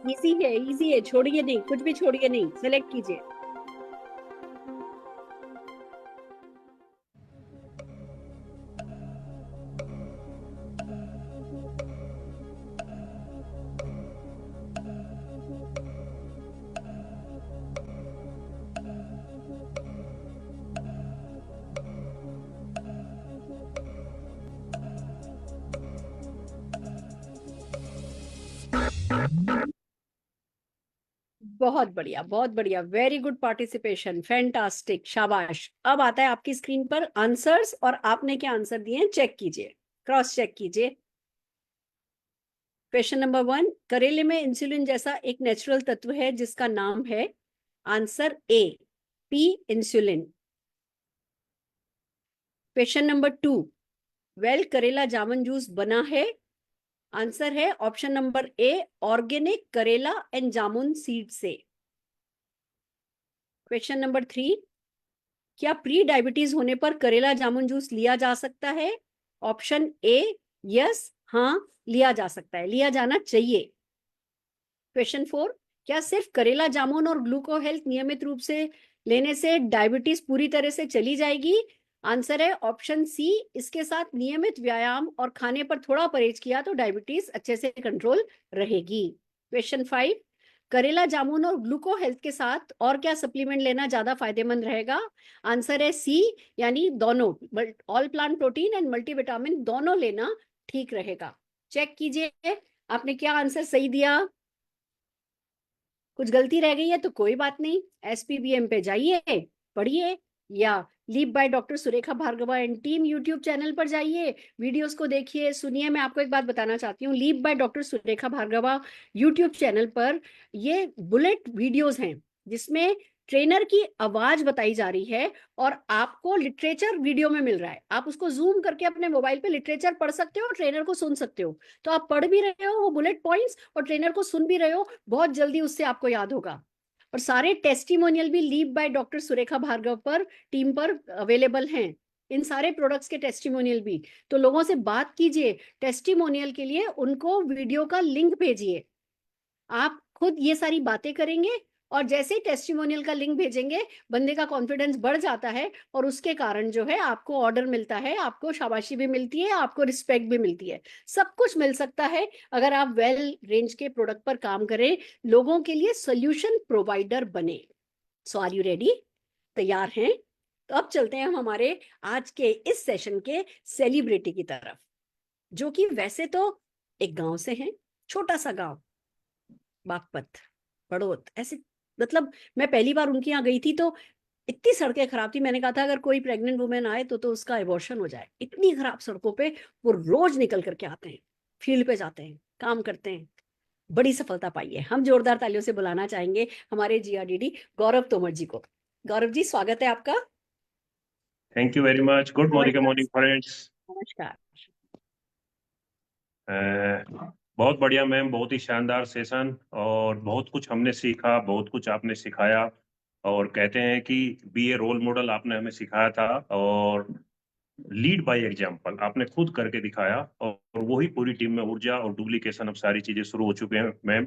इजी है, इजी है, छोड़िए नहीं, कुछ भी छोड़िए नहीं, सेलेक्ट कीजिए। बहुत बढ़िया, बहुत बढ़िया, वेरी गुड पार्टिसिपेशन, फैंटास्टिक, शाबाश। अब आता है आपकी स्क्रीन पर आंसर्स, और आपने क्या आंसर दिए हैं चेक कीजिए, क्रॉस चेक कीजिए। क्वेश्चन नंबर 1, करेले में इंसुलिन जैसा एक नेचुरल तत्व है जिसका नाम है, answer A, P insulin. Question number 2, well करेला जामुन जूस बना है, आंसर है ऑप्शन नंबर ए, ऑर्गेनिक करेला एंड जामुन सीड से। क्वेश्चन नंबर 3, क्या प्री डायबिटीज होने पर करेला जामुन जूस लिया जा सकता है, ऑप्शन ए, यस, हाँ लिया जा सकता है, लिया जाना चाहिए। क्वेश्चन 4, क्या सिर्फ करेला जामुन और ग्लूको हेल्थ नियमित रूप से लेने से डायबिटीज पूरी तरह से चली जाएगी, आंसर है ऑप्शन सी, इसके साथ नियमित व्यायाम और खाने पर थोड़ा परहेज किया तो डायबिटीज अच्छे से कंट्रोल रहेगी। क्वेश्चन 5, करेला जामुन और ग्लूको हेल्थ के साथ और क्या सप्लीमेंट लेना ज्यादा फायदेमंद रहेगा, आंसर है सी, यानी दोनों, all plant protein and multivitamin दोनों लेना ठीक रहेगा। चेक कीजिए आपने क्या आंसर सही दिया, कुछ गलती रह गई है तो कोई बात नहीं, SPBM पे जाइए, पढ़िए, या Leap by doctor Surekha Bhargava and team YouTube channel पर जाइए, वीडियोस को देखिए, सुनिए। मैं आपको एक बात बताना चाहती हूँ, Leap by doctor Surekha Bhargava YouTube channel पर ये बुलेट वीडियोस हैं जिसमें ट्रेनर की आवाज बताई जा रही है और आपको लिटरेचर वीडियो में मिल रहा है, आप उसको जूम करके अपने मोबाइल पे लिटरेचर पढ़ सकते हो, ट्रेनर को सुन सकते हो, तो आप पढ़ भी रहे हो वो बुलेट पॉइंट्स और ट्रेनर को सुन भी रहे हो, बहुत जल्दी उससे आपको याद होगा। और सारे टेस्टिमोनियल भी Leap by doctor Surekha Bhargav पर टीम पर अवेलेबल हैं, इन सारे प्रोडक्ट्स के टेस्टिमोनियल भी, तो लोगों से बात कीजिए, टेस्टिमोनियल के लिए उनको वीडियो का लिंक भेजिए, आप खुद ये सारी बातें करेंगे और जैसे ही टेस्टिमोनियल का लिंक भेजेंगे बंदे का कॉन्फिडेंस बढ़ जाता है और उसके कारण जो है आपको ऑर्डर मिलता है, आपको शाबाशी भी मिलती है, आपको रिस्पेक्ट भी मिलती है, सब कुछ मिल सकता है अगर आप वेल रेंज के प्रोडक्ट पर काम करें, लोगों के लिए सोल्यूशन प्रोवाइडर बने। सो आर यू रेडी, तैयार हैं? तो अब चलते हैं हम हमारे आज के इस सेशन के सेलिब्रिटी की तरफ, जो कि वैसे तो एक गांव से हैं, छोटा सा गांव, बागपत, बड़ौत, ऐसे, मतलब मैं पहली बार उनके यहाँ गई थी तो इतनी सड़कें खराब थी, मैंने कहा था अगर कोई प्रेग्नेंट वुमेन आए तो उसका एबॉर्शन हो जाए, इतनी खराब सड़कों पे वो रोज निकल करके आते हैं, फील्ड पे जाते हैं, काम करते हैं, बड़ी सफलता पाई है। हम जोरदार तालियों से बुलाना चाहेंगे हमारे GRDD गौरव तोमर जी को। गौरव जी, स्वागत है आपका। Thank you very much. Good morning नमस्कार। Morning friends. नमस्कार। बहुत बढ़िया मैम, बहुत ही शानदार सेशन और बहुत कुछ हमने सीखा, बहुत कुछ आपने सिखाया, और कहते हैं कि बी ए रोल मॉडल आपने हमें सिखाया था और लीड बाय एग्जाम्पल आपने खुद करके दिखाया, और वही पूरी टीम में ऊर्जा और डुप्लीकेशन अब सारी चीजें शुरू हो चुके हैं। मैम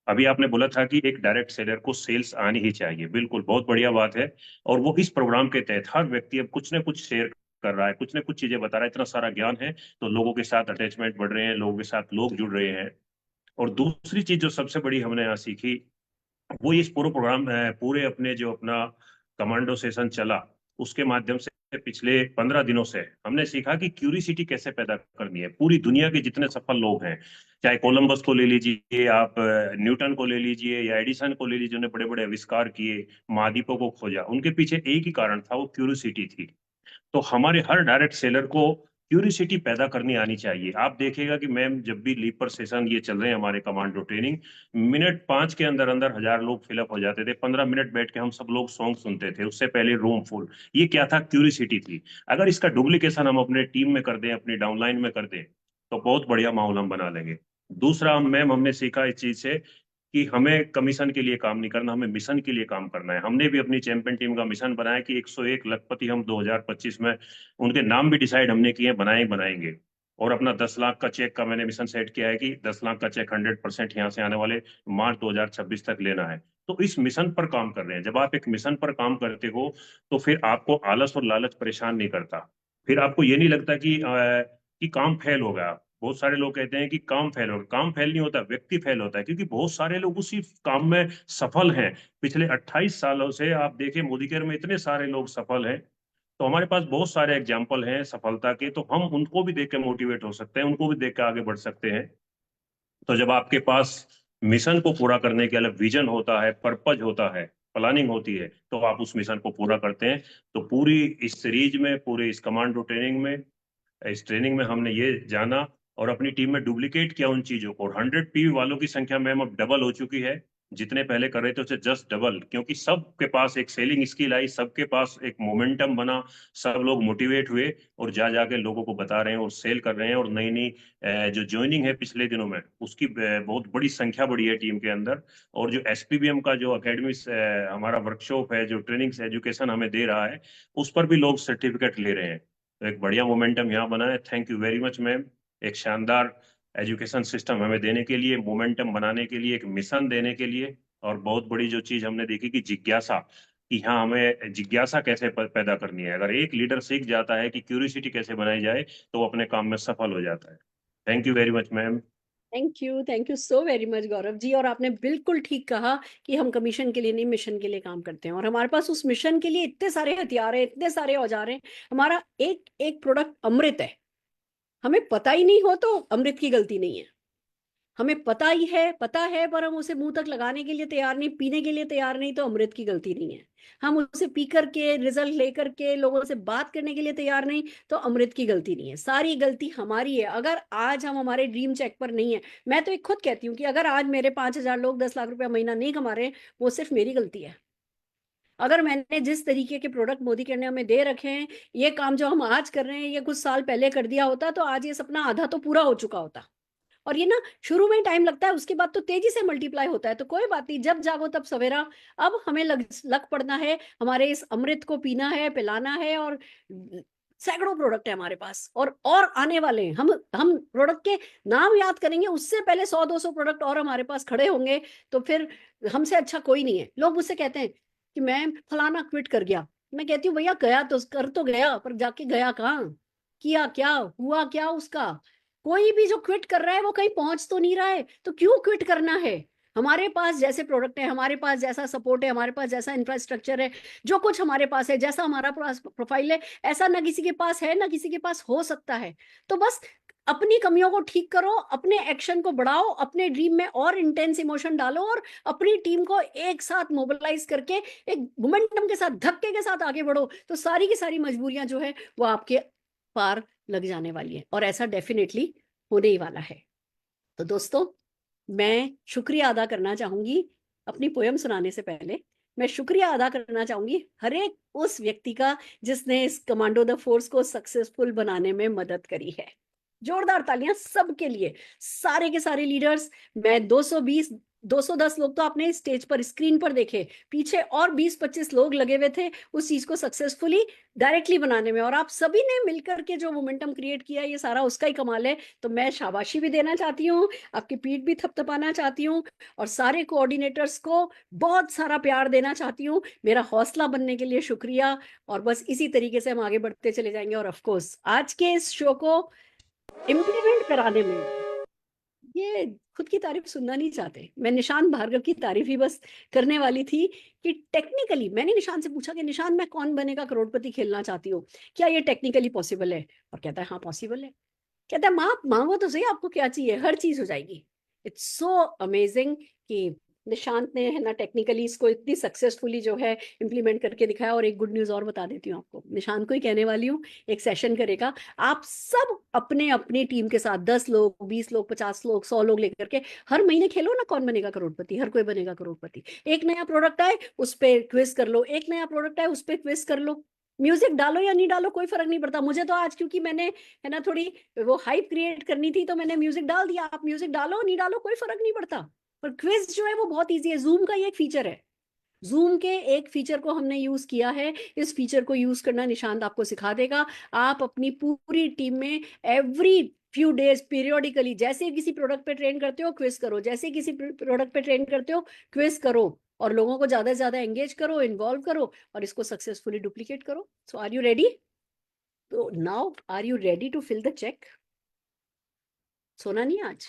अभी आपने बोला था कि एक डायरेक्ट सेलर को सेल्स आनी ही चाहिए, बिल्कुल बहुत बढ़िया बात है, और वो इस प्रोग्राम के तहत हर व्यक्ति अब कुछ ना कुछ शेयर कर रहा है, कुछ ना कुछ चीजें बता रहा है, इतना सारा ज्ञान है तो लोगों के साथ अटैचमेंट बढ़ रहे हैं, लोगों के साथ लोग जुड़ रहे हैं। और दूसरी चीज जो सबसे बड़ी हमने यहाँ सीखी वो इस पूरे प्रोग्राम पूरे अपने जो अपना कमांडो सेशन चला उसके माध्यम से पिछले 15 दिनों से हमने सीखा कि क्यूरिसिटी कैसे पैदा करनी है। पूरी दुनिया के जितने सफल लोग हैं, चाहे कोलंबस को ले लीजिए, आप न्यूटन को ले लीजिए या एडिसन को ले लीजिए, उन्हें बड़े बड़े आविष्कार किए, महाद्वीपों को खोजा, उनके पीछे एक ही कारण था, वो क्यूरिसिटी थी। तो हमारे हर डायरेक्ट सेलर को क्यूरियोसिटी पैदा करनी आनी चाहिए। आप देखिएगा कि मैम जब भी लीप पर सेशन ये चल रहे हैं हमारे कमांडो ट्रेनिंग, मिनट 5 के अंदर अंदर 1000 लोग फिलअप हो जाते थे, 15 मिनट बैठ के हम सब लोग सॉन्ग सुनते थे, उससे पहले रूम फुल। ये क्या था? क्यूरियोसिटी थी। अगर इसका डुप्लीकेशन हम अपने टीम में कर दें, अपनी डाउनलाइन में कर दें, तो बहुत बढ़िया माहौल हम बना लेंगे। दूसरा मैम हमने सीखा इस चीज से कि हमें कमीशन के लिए काम नहीं करना, हमें मिशन के लिए काम करना है। हमने भी अपनी चैंपियन टीम का मिशन बनाया कि 101 लखपति हम 2025 में, उनके नाम भी डिसाइड हमने किए, बनाएंगे। और अपना 10 लाख का चेक का मैंने मिशन सेट किया है कि 10 लाख का चेक 100% यहाँ से आने वाले मार्च 2026 तक लेना है। तो इस मिशन पर काम कर रहे हैं। जब आप एक मिशन पर काम करते हो तो फिर आपको आलस और लालच परेशान नहीं करता, फिर आपको ये नहीं लगता कि काम फेल हो गया। बहुत सारे लोग कहते हैं कि काम फेल हो, काम फेल नहीं होता, व्यक्ति फेल होता है, क्योंकि बहुत सारे लोग उसी काम में सफल हैं। पिछले 28 सालों से आप देखें मोदी केयर में इतने सारे लोग सफल हैं, तो हमारे पास बहुत सारे एग्जाम्पल हैं सफलता के, तो हम उनको भी देख के मोटिवेट हो सकते हैं, उनको भी देख के आगे बढ़ सकते हैं। तो जब आपके पास मिशन को पूरा करने के लिए विजन होता है, पर्पज होता है, प्लानिंग होती है, तो आप उस मिशन को पूरा करते हैं। तो पूरी इस सीरीज में, पूरे इस कमांडो ट्रेनिंग में, इस ट्रेनिंग में हमने ये जाना और अपनी टीम में डुप्लीकेट किया उन चीजों को। और 100 पी वालों की संख्या मैम अब डबल हो चुकी है, जितने पहले कर रहे थे उससे जस्ट डबल, क्योंकि सबके पास एक सेलिंग स्किल आई, सबके पास एक मोमेंटम बना, सब लोग मोटिवेट हुए और जा जाके लोगों को बता रहे हैं और सेल कर रहे हैं। और नई नई जो ज्वाइनिंग है पिछले दिनों में, उसकी बहुत बड़ी संख्या बढ़ी है टीम के अंदर। और जो एसपीबीएम का जो अकेडमी हमारा वर्कशॉप है, जो ट्रेनिंग एजुकेशन हमें दे रहा है, उस पर भी लोग सर्टिफिकेट ले रहे हैं। तो एक बढ़िया मोमेंटम यहाँ बना है। Thank you very much ma'am, एक शानदार एजुकेशन सिस्टम हमें देने के लिए, मोमेंटम बनाने के लिए, एक मिशन देने के लिए। और बहुत बड़ी जो चीज हमने देखी कि जिज्ञासा, कि हाँ हमें जिज्ञासा कैसे पैदा करनी है। अगर एक लीडर सीख जाता है कि क्यूरियोसिटी कैसे बनाई जाए, तो वो अपने काम में सफल हो जाता है। Thank you very much ma'am. Thank you so very much Gaurav ji. और आपने बिल्कुल ठीक कहा कि हम कमीशन के लिए नहीं, मिशन के लिए काम करते हैं, और हमारे पास उस मिशन के लिए इतने सारे हथियार हैं, इतने सारे औजार हैं। हमारा एक एक प्रोडक्ट अमृत है। हमें पता ही नहीं हो तो अमृत की गलती नहीं है। हमें पता है पर हम उसे मुंह तक लगाने के लिए तैयार नहीं, पीने के लिए तैयार नहीं, तो अमृत की गलती नहीं है। हम उसे पी करके, रिजल्ट लेकर के, लोगों से बात करने के लिए तैयार नहीं, तो अमृत की गलती नहीं है। सारी गलती हमारी है अगर आज हम हमारे ड्रीम चेक पर नहीं है। मैं तो एक खुद कहती हूँ कि अगर आज मेरे 5,000 लोग 10 लाख रुपया महीना नहीं कमा रहे, वो सिर्फ मेरी गलती है। अगर मैंने जिस तरीके के प्रोडक्ट मोदी के ने हमें दे रखे हैं, ये काम जो हम आज कर रहे हैं, ये कुछ साल पहले कर दिया होता तो आज ये सपना आधा तो पूरा हो चुका होता। और ये ना शुरू में टाइम लगता है, उसके बाद तो तेजी से मल्टीप्लाई होता है। तो कोई बात नहीं, जब जागो तब सवेरा। अब हमें लग पड़ना है, हमारे इस अमृत को पीना है, पिलाना है। और सैकड़ों प्रोडक्ट है हमारे पास, और आने वाले हैं। हम प्रोडक्ट के नाम याद करेंगे, उससे पहले 100-200 प्रोडक्ट और हमारे पास खड़े होंगे। तो फिर हमसे अच्छा कोई नहीं है। लोग मुझसे कहते हैं कि मैं फलाना क्विट कर गया। मैं कहती हूँ भैया, गया तो कर तो गया, पर जाके गया कहाँ, किया क्या, हुआ क्या उसका। कोई भी जो क्विट कर रहा है वो कहीं पहुंच तो नहीं रहा है, तो क्यों क्विट करना है। हमारे पास जैसे प्रोडक्ट है, हमारे पास जैसा सपोर्ट है, हमारे पास जैसा इंफ्रास्ट्रक्चर है, जो कुछ हमारे पास है, जैसा हमारा प्रोफाइल है, ऐसा ना किसी के पास है, ना किसी के पास हो सकता है। तो बस अपनी कमियों को ठीक करो, अपने एक्शन को बढ़ाओ, अपने ड्रीम में और इंटेंस इमोशन डालो, और अपनी टीम को एक साथ मोबिलाइज करके एक मोमेंटम के साथ, धक्के के साथ आगे बढ़ो। तो सारी की सारी मजबूरियां जो है वो आपके पार लग जाने वाली है, और ऐसा डेफिनेटली होने ही वाला है। तो दोस्तों, मैं शुक्रिया अदा करना चाहूंगी। अपनी पोयम सुनाने से पहले मैं शुक्रिया अदा करना चाहूंगी हर एक उस व्यक्ति का जिसने इस कमांडो द फोर्स को सक्सेसफुल बनाने में मदद करी है। जोरदार तालियां सबके लिए, सारे के सारे लीडर्स। मैं 210 लोग तो आपने स्टेज पर, स्क्रीन पर देखे, पीछे और 20-25 लोग लगे हुए थे उस चीज को सक्सेसफुली डायरेक्टली बनाने में। और आप सभी ने मिलकर के जो मोमेंटम क्रिएट किया, ये सारा उसका ही कमाल है। तो मैं शाबाशी भी देना चाहती हूँ, आपकी पीठ भी थपथपाना चाहती हूँ, और सारे कोऑर्डिनेटर्स को बहुत सारा प्यार देना चाहती हूँ। मेरा हौसला बनने के लिए शुक्रिया। और बस इसी तरीके से हम आगे बढ़ते चले जाएंगे। और ऑफ कोर्स आज के इस शो को इम्प्लीमेंट कराने में, ये खुद की तारीफ सुनना नहीं चाहते, मैं निशान भार्गव की तारीफ ही बस करने वाली थी कि टेक्निकली मैंने निशान से पूछा कि निशान, मैं कौन बनेगा करोड़पति खेलना चाहती हूँ, क्या ये टेक्निकली पॉसिबल है। और कहता है हाँ पॉसिबल है। कहता है माँ मांगो तो सही, आपको क्या चाहिए, हर चीज हो जाएगी। इट्स सो अमेजिंग कि निशांत ने, है ना, टेक्निकली इसको इतनी सक्सेसफुली जो है इम्प्लीमेंट करके दिखाया। और एक गुड न्यूज और बता देती हूँ आपको, निशांत को ही कहने वाली हूँ, एक सेशन करेगा। आप सब अपने अपनी टीम के साथ 10 लोग, 20 लोग, 50 लोग, 100 लोग लेकर के हर महीने खेलो ना, कौन बनेगा करोड़पति। हर कोई बनेगा करोड़पति। एक नया प्रोडक्ट आए उस पर क्विज कर लो, एक नया प्रोडक्ट आए उस पर क्विज कर लो। म्यूजिक डालो या नहीं डालो कोई फर्क नहीं पड़ता। मुझे तो आज क्योंकि मैंने, है ना, थोड़ी वो हाइप क्रिएट करनी थी, तो मैंने म्यूजिक डाल दिया। आप म्यूजिक डालो नहीं डालो कोई फर्क नहीं पड़ता। पर क्विज जो है वो बहुत इजी है। जूम का ये एक फीचर है, जूम के एक फीचर को हमने यूज किया है। इस फीचर को यूज करना निशांत आपको सिखा देगा। आप अपनी पूरी टीम में एवरी फ्यू डेज पीरियोडिकली, जैसे किसी प्रोडक्ट पे ट्रेन करते हो क्विज करो, जैसे किसी प्रोडक्ट पे ट्रेन करते हो क्विज करो, और लोगों को ज्यादा से ज्यादा एंगेज करो, इन्वॉल्व करो, और इसको सक्सेसफुली डुप्लीकेट करो। So are you ready? तो now are you ready to fill the cheque? सोना नहीं आज,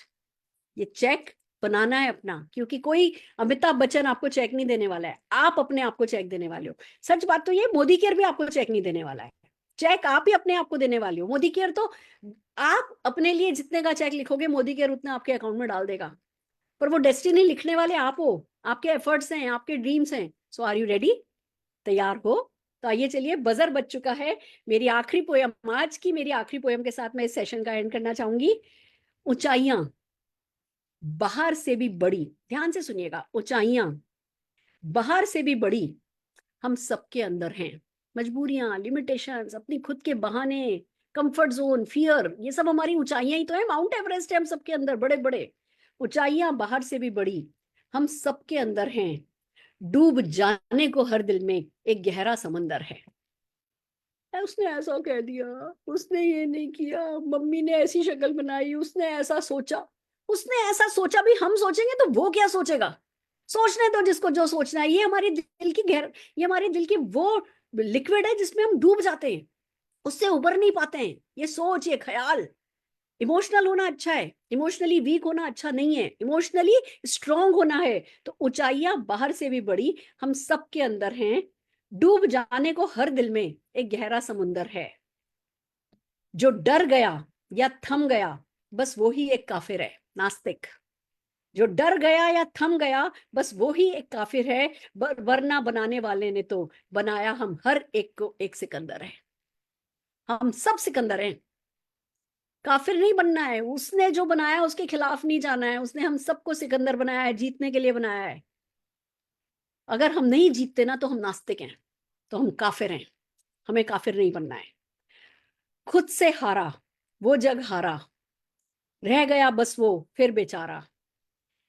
ये चेक बनाना है अपना, क्योंकि कोई अमिताभ बच्चन आपको चेक नहीं देने वाला है, आप अपने आप को चेक देने वाले हो। सच बात तो ये, मोदी केयर भी आपको चेक नहीं देने वाला है, चेक आप ही अपने आप को देने वाले हो। मोदी केयर तो आप अपने लिए जितने का चेक लिखोगे, मोदी केयर उतना आपके अकाउंट में डाल देगा। पर वो डेस्टिनी लिखने वाले आप हो, आपके एफर्ट्स हैं, आपके ड्रीम्स हैं। सो आर यू रेडी? तैयार हो? तो आइए चलिए, बजर बज चुका है। मेरी आखिरी पोयम, आज की मेरी आखिरी पोयम के साथ मैं इस सेशन का एंड करना चाहूंगी। ऊंचाइयां बाहर से भी बड़ी, ध्यान से सुनिएगा, ऊंचाइयां बाहर से भी बड़ी हम सबके अंदर हैं। मजबूरियां, लिमिटेशंस, अपनी खुद के बहाने, कंफर्ट जोन, फियर, ये सब हमारी ऊंचाइयां ही तो है। माउंट एवरेस्ट है हम सबके अंदर, बड़े बड़े। ऊंचाइयां बाहर से भी बड़ी हम सबके अंदर हैं। डूब जाने को हर दिल में एक गहरा समंदर है। उसने ऐसा कह दिया, उसने ये नहीं किया, मम्मी ने ऐसी शक्ल बनाई, उसने ऐसा सोचा। उसने ऐसा सोचा भी हम सोचेंगे तो वो क्या सोचेगा? सोचने दो जिसको जो सोचना है। ये हमारे दिल की ये हमारे दिल की वो लिक्विड है जिसमें हम डूब जाते हैं, उससे उबर नहीं पाते हैं। ये सोच, ये ख्याल। इमोशनल होना अच्छा है, इमोशनली वीक होना अच्छा नहीं है, इमोशनली स्ट्रांग होना है। तो ऊंचाइयां बाहर से भी बड़ी हम सबके अंदर हैं। डूब जाने को हर दिल में एक गहरा समुंदर है। जो डर गया या थम गया बस वो ही एक काफिर है। नास्तिक। जो डर गया या थम गया बस वो ही एक काफिर है। वरना बनाने वाले ने तो बनाया हम हर एक को एक सिकंदर है। हम सब सिकंदर हैं। काफिर नहीं बनना है। उसने जो बनाया उसके खिलाफ नहीं जाना है। उसने हम सबको सिकंदर बनाया है, जीतने के लिए बनाया है। अगर हम नहीं जीतते ना तो हम नास्तिक हैं, तो हम काफिर हैं। हमें काफिर नहीं बनना है। खुद से हारा वो जग हारा, रह गया बस वो फिर बेचारा।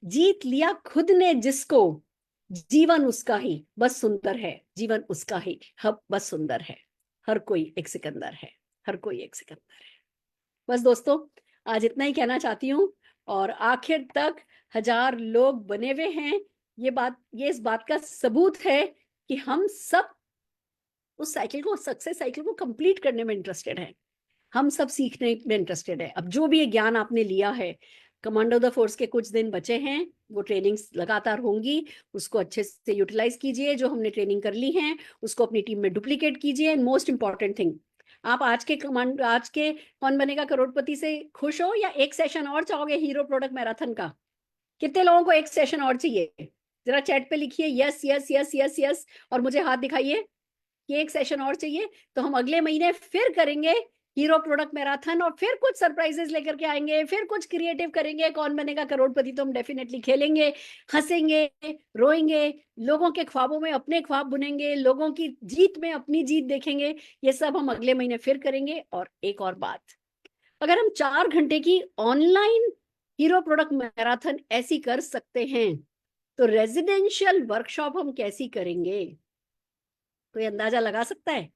जीत लिया खुद ने जिसको, जीवन उसका ही बस सुंदर है। जीवन उसका ही हब बस सुंदर है। हर कोई एक सिकंदर है, हर कोई एक सिकंदर है। बस दोस्तों, आज इतना ही कहना चाहती हूँ। और आखिर तक 1000 लोग बने हुए हैं। ये इस बात का सबूत है कि हम सब उस साइकिल को, सक्सेस साइकिल को कंप्लीट करने में इंटरेस्टेड हैं। हम सब सीखने में इंटरेस्टेड है। अब जो भी ये ज्ञान आपने लिया है, कमांडो द फोर्स के कुछ दिन बचे हैं, वो ट्रेनिंग्स लगातार होंगी, उसको अच्छे से यूटिलाइज कीजिए। जो हमने ट्रेनिंग कर ली है उसको अपनी टीम में डुप्लीकेट कीजिए। एंड मोस्ट इंपॉर्टेंट थिंग, आप आज के कौन बनेगा करोड़पति से खुश हो या एक सेशन और चाहोगे हीरो प्रोडक्ट मैराथन का? कितने लोगों को एक सेशन और चाहिए? जरा चैट पे लिखिए yes yes yes yes yes, और मुझे हाथ दिखाइए कि एक सेशन और चाहिए। तो हम अगले महीने फिर करेंगे हीरो प्रोडक्ट मैराथन, और फिर कुछ सरप्राइजेस लेकर के आएंगे, फिर कुछ क्रिएटिव करेंगे। कौन बनेगा करोड़पति तो हम डेफिनेटली खेलेंगे, हंसेंगे, रोएंगे, लोगों के ख्वाबों में अपने ख्वाब बुनेंगे, लोगों की जीत में अपनी जीत देखेंगे। ये सब हम अगले महीने फिर करेंगे। और एक और बात, अगर हम 4 घंटे की ऑनलाइन हीरो प्रोडक्ट मैराथन ऐसी कर सकते हैं तो रेजिडेंशियल वर्कशॉप हम कैसी करेंगे? कोई अंदाजा लगा सकता है?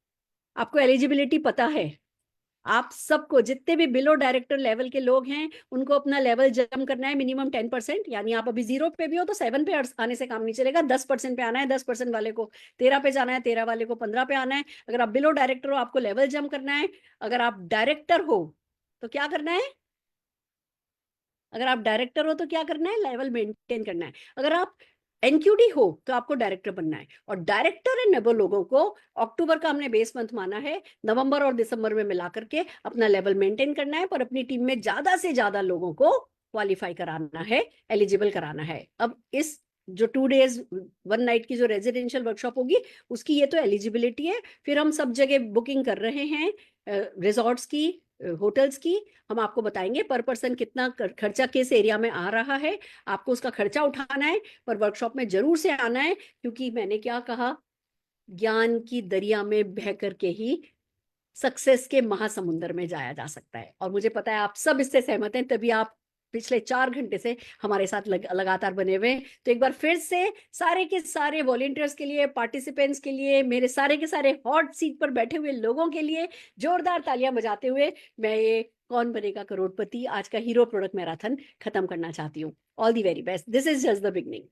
आपको एलिजिबिलिटी पता है? आप सबको, जितने भी बिलो डायरेक्टर लेवल के लोग हैं, उनको अपना लेवल जम करना है मिनिमम 10%। यानी आप अभी 0 पे भी हो तो 7 पे आने से काम नहीं चलेगा। 10% पे आना है 10% वाले को, 13 पे जाना है 13 वाले को 15 पे आना है। अगर आप बिलो डायरेक्टर हो आपको लेवल जम करना है। अगर आप डायरेक्टर हो तो क्या करना है? अगर आप डायरेक्टर हो तो क्या करना है? लेवल मेंटेन करना है। अगर आप एनक्यूडी हो तो आपको डायरेक्टर बनना है। और डायरेक्टर एंड नेबो लोगों को अक्टूबर का हमने बेस मंथ माना है, नवंबर और दिसंबर में मिला करके अपना लेवल मेंटेन करना है, पर अपनी टीम में ज्यादा से ज्यादा लोगों को क्वालिफाई कराना है, एलिजिबल कराना है। अब इस जो 2 days 1 night की जो रेजिडेंशियल वर्कशॉप होगी उसकी ये तो एलिजिबिलिटी है। फिर हम सब जगह बुकिंग कर रहे हैं, रिजॉर्ट्स की, होटल्स की। हम आपको बताएंगे पर पर्सन कितना खर्चा किस एरिया में आ रहा है। आपको उसका खर्चा उठाना है, पर वर्कशॉप में जरूर से आना है। क्योंकि मैंने क्या कहा, ज्ञान की दरिया में बह करके ही सक्सेस के महासमुंदर में जाया जा सकता है। और मुझे पता है आप सब इससे सहमत हैं, तभी आप पिछले 4 घंटे से हमारे साथ लगातार बने हुए हैं। तो एक बार फिर से सारे के सारे वॉलेंटियर्स के लिए, पार्टिसिपेंट्स के लिए, मेरे सारे के सारे हॉट सीट पर बैठे हुए लोगों के लिए जोरदार तालियां बजाते हुए मैं ये कौन बनेगा करोड़पति आज का हीरो प्रोडक्ट मैराथन खत्म करना चाहती हूँ। All the very best. This is just the beginning.